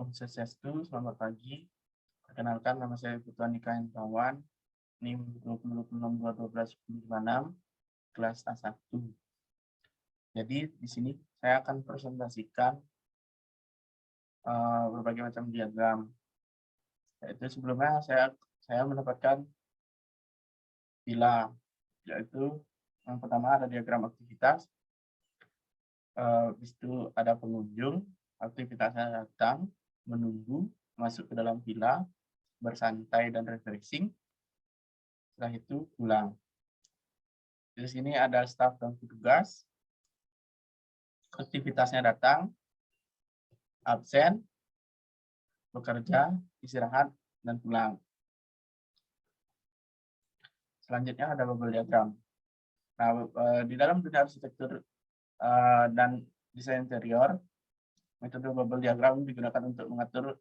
Om Swastiastu, selamat pagi. Perkenalkan, nama saya Putu Andika Hendrawan, NIM 2026221256, kelas A1. Jadi di sini saya akan presentasikan berbagai macam diagram. Yaitu sebelumnya saya mendapatkan pila, yaitu yang pertama ada diagram aktivitas, habis itu ada pengunjung, aktivitasnya datang, menunggu, masuk ke dalam villa, bersantai dan refreshing. Setelah itu pulang. Di sini ada staf dan petugas. Aktivitasnya datang, absen, bekerja, istirahat, dan pulang. Selanjutnya ada bubble diagram. Nah, di dalam dunia arsitektur dan desain interior, metode bubble diagram digunakan untuk mengatur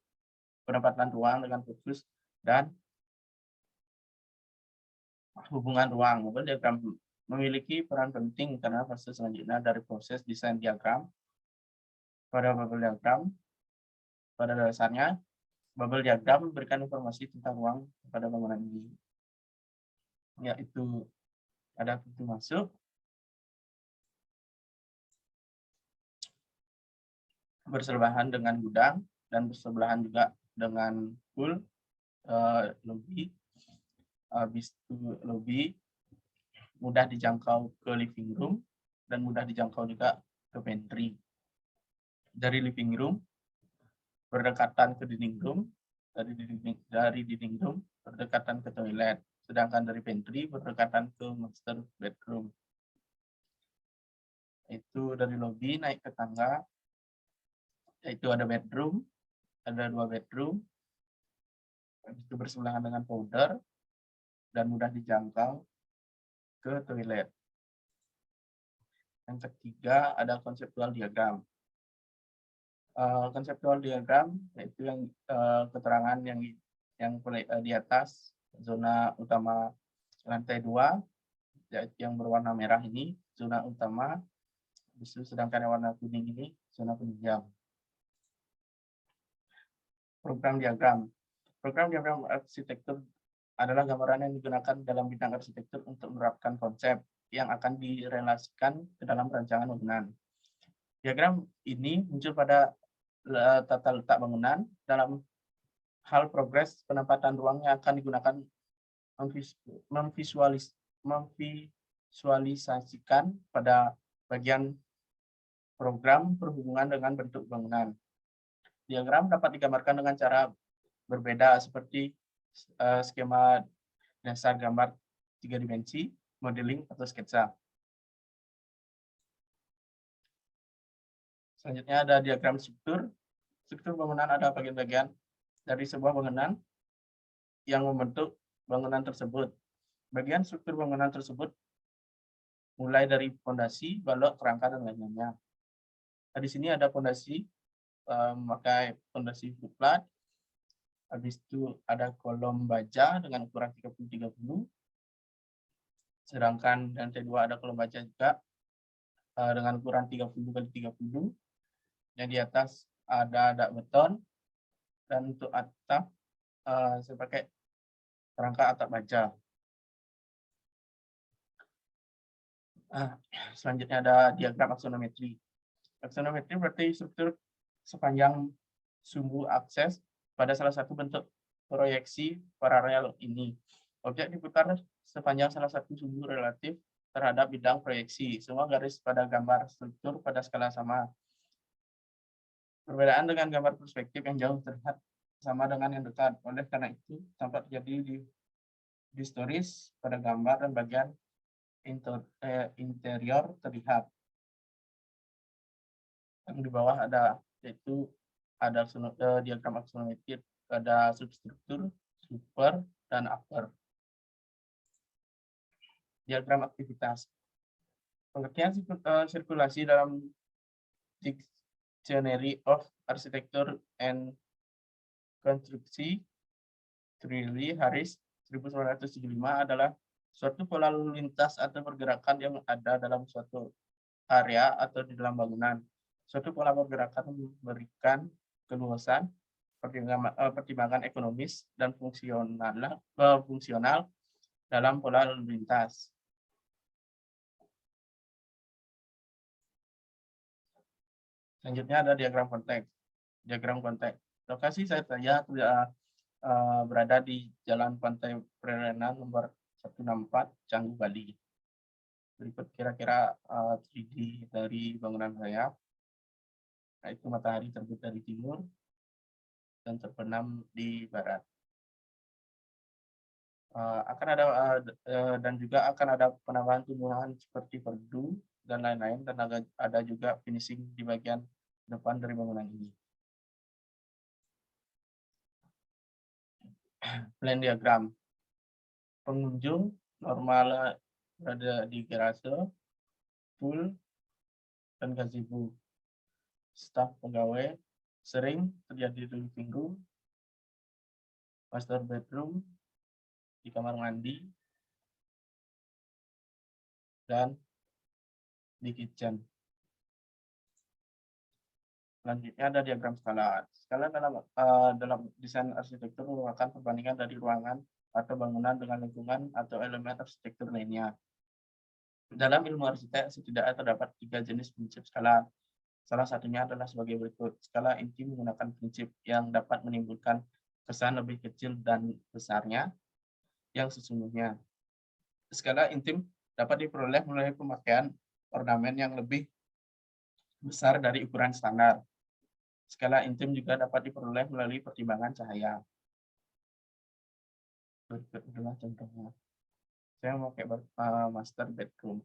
penempatan ruang dengan fokus dan hubungan ruang. Bubble diagram memiliki peran penting karena fase selanjutnya dari proses desain diagram. Pada bubble diagram, pada dasarnya, bubble diagram memberikan informasi tentang ruang pada bangunan ini, yaitu ada pintu masuk, bersebelahan dengan gudang, dan bersebelahan juga dengan pool, lobby. Habis itu lobby mudah dijangkau ke living room dan mudah dijangkau juga ke pantry. Dari living room berdekatan ke dining room, dari dining room berdekatan ke toilet, sedangkan dari pantry berdekatan ke master bedroom. Itu dari lobby naik ke tangga, yaitu ada bedroom, ada 2 bedroom, habis itu bersebelahan dengan powder dan mudah dijangkau ke toilet. Yang ketiga ada konseptual diagram. Konseptual diagram yaitu yang keterangan yang di atas zona utama lantai 2, yaitu yang berwarna merah ini zona utama, sedangkan yang warna kuning ini zona penunjang. Program diagram. Program diagram arsitektur adalah gambaran yang digunakan dalam bidang arsitektur untuk menerapkan konsep yang akan direlasikan ke dalam rancangan bangunan. Diagram ini muncul pada tata letak bangunan dalam hal progres penempatan ruang yang akan digunakan memvisualisasikan pada bagian program berhubungan dengan bentuk bangunan. Diagram dapat digambarkan dengan cara berbeda seperti skema dasar gambar 3 dimensi, modeling, atau sketsa. Selanjutnya ada diagram struktur. Struktur bangunan ada bagian-bagian dari sebuah bangunan yang membentuk bangunan tersebut. Bagian struktur bangunan tersebut mulai dari fondasi, balok, kerangka, dan lain-lainnya. Di sini ada fondasi, memakai fondasi flat. Habis itu ada kolom baja dengan ukuran 30-30. Sedangkan di lantai 2 ada kolom baja juga dengan ukuran 30x30. Yang di atas ada dak beton, dan untuk atap saya pakai kerangka atap baja. Selanjutnya ada diagram aksonometri. Aksonometri berarti struktur sepanjang sumbu akses pada salah satu bentuk proyeksi paralel ini. Objek diputar sepanjang salah satu sumbu relatif terhadap bidang proyeksi. Semua garis pada gambar struktur pada skala sama. Perbedaan dengan gambar perspektif yang jauh terlihat sama dengan yang dekat. Oleh karena itu, tampak terjadi distoris pada gambar dan bagian interior terlihat. Yang di bawah ada, yaitu ada diagram aksonometri, ada substruktur, super, dan upper. Diagram aktivitas. Pengertian sirkulasi dalam Dictionary of Architecture and Construction, Trilly Harris 1975 adalah suatu pola lalu lintas atau pergerakan yang ada dalam suatu area atau di dalam bangunan. Suatu pola pergerakan memberikan keluasan pertimbangan ekonomis dan fungsional dalam pola lalu lintas. Selanjutnya ada diagram konteks. Diagram konteks. Lokasi saya berada di Jalan Pantai Prerenan nomor 164, Canggu, Bali. Berikut kira-kira 3D dari bangunan saya. Yaitu matahari terbit dari timur dan terbenam di barat. Dan juga akan ada penambahan tumbuhan seperti perdu dan lain-lain, dan ada juga finishing di bagian depan dari bangunan ini. Plan diagram. Pengunjung normal berada di garase, pool, dan gazebo. Staf pegawai sering terjadi di living room, master bedroom, di kamar mandi, dan di kitchen. Selanjutnya ada diagram skala. Skala dalam desain arsitektur merupakan perbandingan dari ruangan atau bangunan dengan lingkungan atau elemen arsitektur lainnya. Dalam ilmu arsitek setidaknya terdapat 3 jenis prinsip skala. Salah satunya adalah sebagai berikut. Skala inti menggunakan prinsip yang dapat menimbulkan kesan lebih kecil dan besarnya yang sesungguhnya. Skala intim dapat diperoleh melalui pemakaian ornamen yang lebih besar dari ukuran standar. Skala intim juga dapat diperoleh melalui pertimbangan cahaya. Berikut adalah contohnya. Saya memakai master bedroom.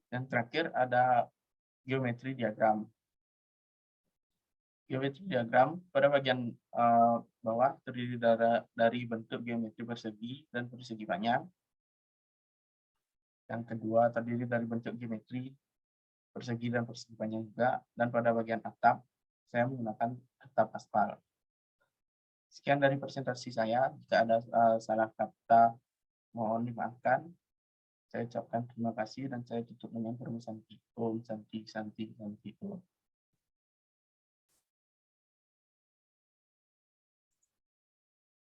Dan terakhir ada geometri diagram. Geometri diagram pada bagian bawah terdiri dari bentuk geometri persegi dan persegi panjang. Yang kedua terdiri dari bentuk geometri persegi dan persegi panjang juga. Dan pada bagian atap saya menggunakan atap aspal. Sekian dari presentasi saya. Jika ada salah kata mohon dimaafkan. Saya ucapkan terima kasih dan saya tutup dengan permohonan Om Santi Santi Santi Om.